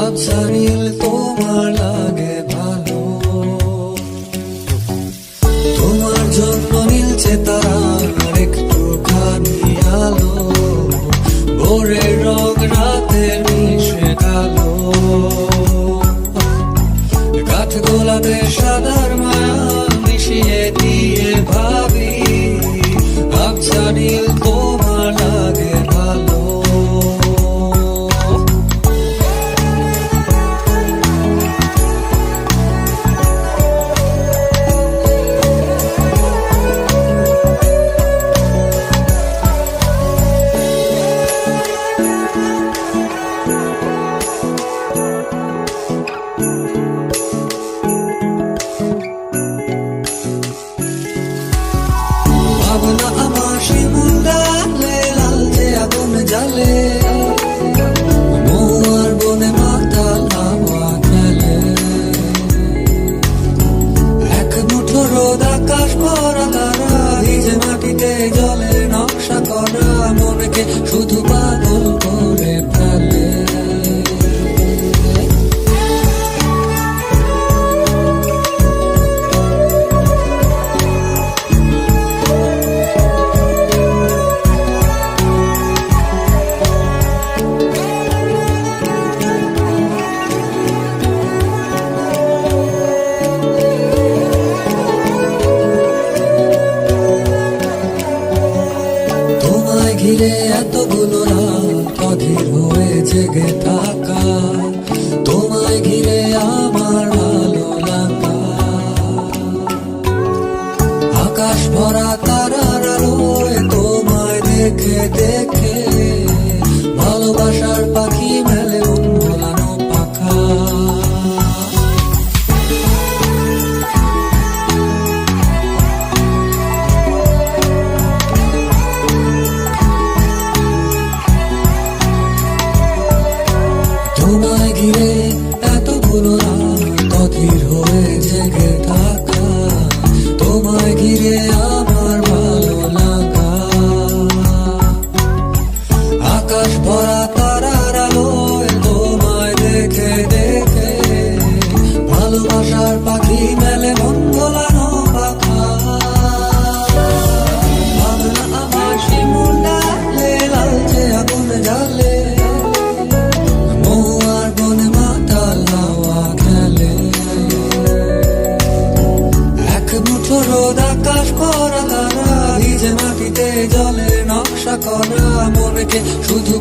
আবছা নীল তোমার লাগে ভালো, তোমার জন্য নীলছে তারার একটুখানি আলো, ভোরের রং রাতের মিশে কালো, কাঠ গোলাপে সাদার মায়া মিশিয়ে দিয়ে ভাবি আবছা নীল তোমার লাগে ভালো। ভাবনা আমার শিমুল ডালে লালচে আগুন জ্বালে, মহুয়ার বনে মাতাল হাওয়া খেলে, এক মুঠো রোদ আকাশ ভরা তারা, ভিজে মাটিতে জলের নকশা করা মনকে শুধু পাগল করে ফেলে। ঘিরে এতগুলো রাত অধীর হয়ে জেগে থাকা, তোমায় ঘিরে আমার ভালো লাগা, আকাশ ভরা তারার আলোয় তোমায় দেখে দেখে ভালোবাসার পাখি মেলে মন ভোলানো পাখা। তোমায় ঘিরে এতগুলো রাত অধীর হয়ে জেগে থাকা, তোমায় ঘিরে আমার ভালো লাগা, আকাশ ভরা তারার আলোয় তোমায় দেখে দেখে ভালোবাসার পাখি মেলে মন ভোলানো পাখা। ভাবনা আমার শিমুল ডালে লালচে আগুন জ্বালে, রোদ আকাশ ভরা তারা, ভিজে মাটিতে জলের নকশা করা মনকে শুধু